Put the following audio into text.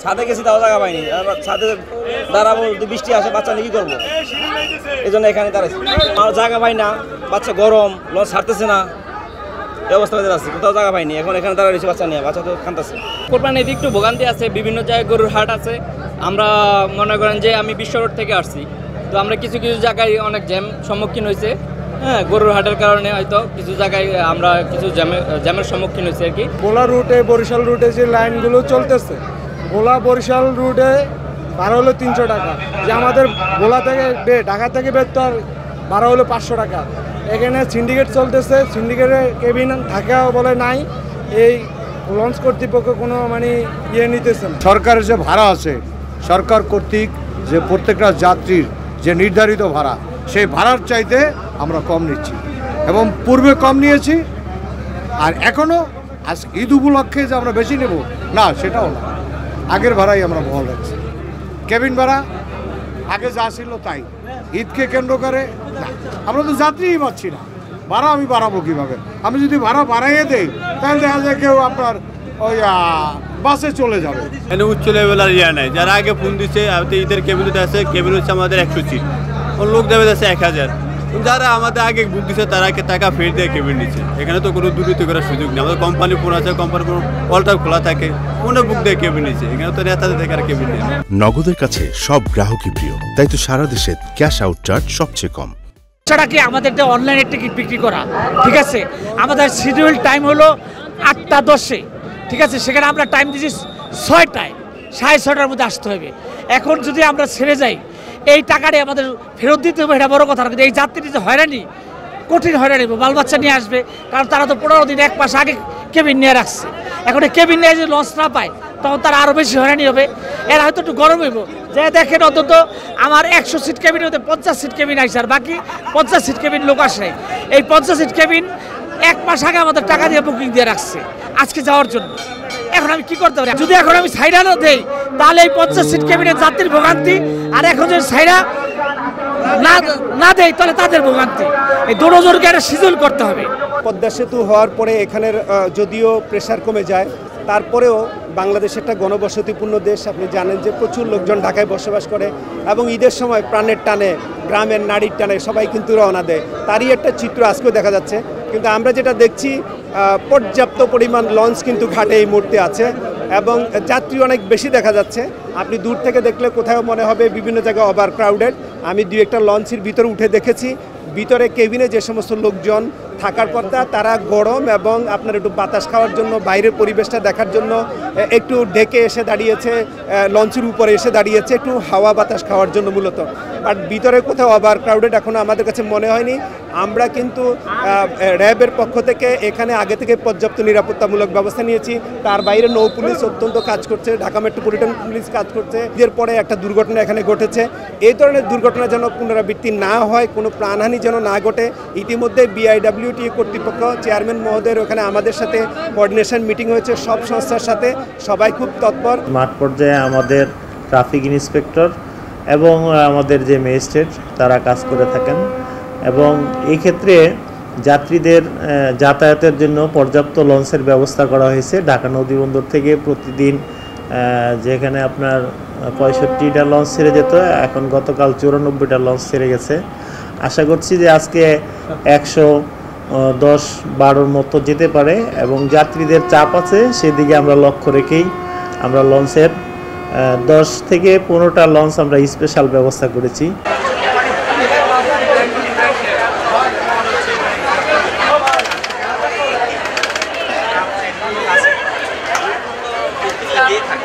ছাদে গেছি তাও জায়গা পাইনি, ছাদে দাঁড়াবো, বৃষ্টি আসে, বাচ্চা নিয়ে কি করবো, এই জন্য এখানে দাঁড়াইছি। আমার জায়গা পাই না, বাচ্চা গরম, লঞ্চ ছাড়তেছে না, এই অবস্থা হয়ে যাচ্ছে, কোথাও জায়গা পাইনি, এখন এখানে দাঁড়াইছি বাচ্চা নিয়ে, বাচ্চা তো কাঁদতেছে। কোরবানির একটু ভোগান্তি আছে, বিভিন্ন জায়গায় গরুর হাট আছে। আমরা মনে করেন যে আমি বিশ্ব রোড থেকে আসছি, তো আমরা কিছু কিছু জায়গায় অনেক জ্যাম সম্মুখীন হয়েছে। হ্যাঁ, গরুর হাটের কারণে হয়তো কিছু জায়গায় আমরা কিছু জ্যামের সম্মুখীন হয়েছে আর কি। ভোলা রুটে, বরিশাল রুটে যে লাইনগুলো চলতেছে, ভোলা বরিশাল রুটে ভাড়া হলো 300 টাকা, যে আমাদের ভোলা থেকে ঢাকা থেকে বের তো আর ভাড়া হলো 500 টাকা। এখানে সিন্ডিকেট চলতেছে, সিন্ডিকেটের কেবিন থাকা বলে নাই, এই লঞ্চ কর্তৃপক্ষ কোনো মানে নিতেছে না। সরকারের যে ভাড়া আছে, সরকার কর্তৃক যে প্রত্যেকটা যাত্রীর যে নির্ধারিত ভাড়া, সেই ভাড়ার চাইতে আমরা কম নিচ্ছি এবং পূর্বে কম নিয়েছি, আর এখনও আজ ঈদ উপলক্ষে যে আমরা বেশি নেব না, সেটাও না, আগের ভাড়াই আমরা বহাল রাখছি। কেবিন ভাড়া আগে যা ছিল তাই, ঈদকে কেন্দ্র করে না, আমরা তো যাত্রীই পাচ্ছি না, ভাড়া আমি বাড়াবো কীভাবে? আমি যদি ভাড়া বাড়াইয়ে দেই তাহলে দেখা যায় কেউ আপনার ওই বাসে চলে যাবে। এখানে উচ্চ লেভেলের ইয়া নেই, যারা আগে ফোন দিচ্ছে ঈদের কেবিনেতে আছে, কেবিন হচ্ছে আমাদের 100 সিট, ওর লোক দেবে আছে 1000। যারা আমাদের আগে বুক দিচ্ছে তারা টাকা ফের দিয়ে কেবিন নিচ্ছে। এখানে তো কোনো দুর্নীতি করার সুযোগ নেই, আমাদের কোম্পানি ফোন আছে, কোম্পানি ফোন অলটা খোলা থাকে, ফোনে বুক দিয়ে কেবিন নিচ্ছে। এখানে তো নেতাদের থেকে আর কেবিন নেই। নগদের কাছে সব গ্রাহকই প্রিয়, তাই তো সারা দেশে ক্যাশ আউট চার্জ সবচেয়ে কম। ছাড়া কি আমাদের অনলাইনে টিকিট বিক্রি করা, ঠিক আছে, আমাদের শিডিউল টাইম হলো 8টা 10-এ, ঠিক আছে, সেখানে আমরা টাইম দিচ্ছি 6টায়, 6:30টার মধ্যে আসতে হবে। এখন যদি আমরা ছেড়ে যাই, এই টাকাটাই আমাদের ফেরত দিতে হবে, এটা বড় কথা না, কিন্তু এই যাত্রী যে হয়রানি, কঠিন হয়রানি, বাল বাচ্চা নিয়ে আসবে, কারণ তারা তো 15 দিন 1 মাস আগে কেবিন নিয়ে রাখছে। এখন এই কেবিন নিয়ে যদি লঞ্চ না পায়, তখন তারা আরও বেশি হয়রানি হবে। এরা হয়তো একটু গরম হইব, যে দেখেন অন্তত আমার 100 সিট কেবিন হতে 50 সিট কেবিন আসছে, আর বাকি 50 সিট কেবিন লোক আসে। এই 50 সিট কেবিন 1 মাস আগে আমাদের টাকা দিয়ে বুকিং দিয়ে রাখছে আজকে যাওয়ার জন্য। এখন আমি কি করতে পারি? যদি এখন আমি সাইডানো দেই, তাহলে এই 50 সিট কেবিনের যাত্রীর ভোগান্তি, আর এখন যদি সাইডা না দেয় তাহলে তাদের ভোগান্তি। এই দুজনকে একটা শিডিউল করতে হবে। পদ্মা সেতু হওয়ার পরে এখানের যদিও প্রেশার কমে যায়, তারপরেও বাংলাদেশ একটা গণবসতিপূর্ণ দেশ। আপনি জানেন যে প্রচুর লোকজন ঢাকায় বসবাস করে এবং ঈদের সময় প্রাণের টানে, গ্রামের নারীর টানে সবাই কিন্তু রওনা দেয়। তারই একটা চিত্র আজকেও দেখা যাচ্ছে। কিন্তু আমরা যেটা দেখছি, পর্যাপ্ত পরিমাণ লঞ্চ কিন্তু ঘাটে এই মুহূর্তে আছে এবং যাত্রী অনেক বেশি দেখা যাচ্ছে। আপনি দূর থেকে দেখলে কোথাও মনে হবে বিভিন্ন জায়গায় ওভার ক্রাউডেড। আমি 2-1টা লঞ্চের ভিতরে উঠে দেখেছি, ভিতরে কেবিনে যে সমস্ত লোকজন থাকার কথা, তারা গরম এবং আপনার একটু বাতাস খাওয়ার জন্য, বাইরের পরিবেশটা দেখার জন্য একটু ডেকে এসে দাঁড়িয়েছে, লঞ্চের উপরে এসে দাঁড়িয়েছে একটু হাওয়া বাতাস খাওয়ার জন্য মূলত। বাট ভিতরে কোথাও ওভার ক্রাউডেড এখনও আমাদের কাছে মনে হয়নি। আমরা কিন্তু র্যাবের পক্ষ থেকে এখানে আগে থেকে পর্যাপ্ত নিরাপত্তামূলক ব্যবস্থা নিয়েছি। তার বাইরে নৌ পুলিশ অত্যন্ত কাজ করছে, ঢাকা মেট্রোপলিটন পুলিশ কাজ করছে। এর পরে একটা দুর্ঘটনা এখানে ঘটেছে, এই ধরনের দুর্ঘটনা যেন পুনরাবৃত্তি না হয়, কোনো প্রাণহানি যেন না ঘটে। ইতিমধ্যে BIWTA কর্তৃপক্ষ চেয়ারম্যান মহোদয়ের ওখানে আমাদের সাথে কোঅর্ডিনেশন মিটিং হয়েছে, সব সংস্থার সাথে, সবাই খুব তৎপর। মাঠ পর্যায়ে আমাদের ট্রাফিক ইন্সপেক্টর এবং আমাদের যে ম্যাজিস্ট্রেট তারা কাজ করে থাকেন এবং এই ক্ষেত্রে যাত্রীদের যাতায়াতের জন্য পর্যাপ্ত লঞ্চের ব্যবস্থা করা হয়েছে। ঢাকা নদীবন্দর থেকে প্রতিদিন যেখানে আপনার 65টা লঞ্চ ছেড়ে যেত, এখন গতকাল 94টা লঞ্চ ছেড়ে গেছে। আশা করছি যে আজকে 110-12 মতো যেতে পারে এবং যাত্রীদের চাপ আছে সেদিকে আমরা লক্ষ্য রেখেই আমরা লঞ্চের 10 থেকে 15টা লঞ্চ আমরা স্পেশাল ব্যবস্থা করেছি। থাকে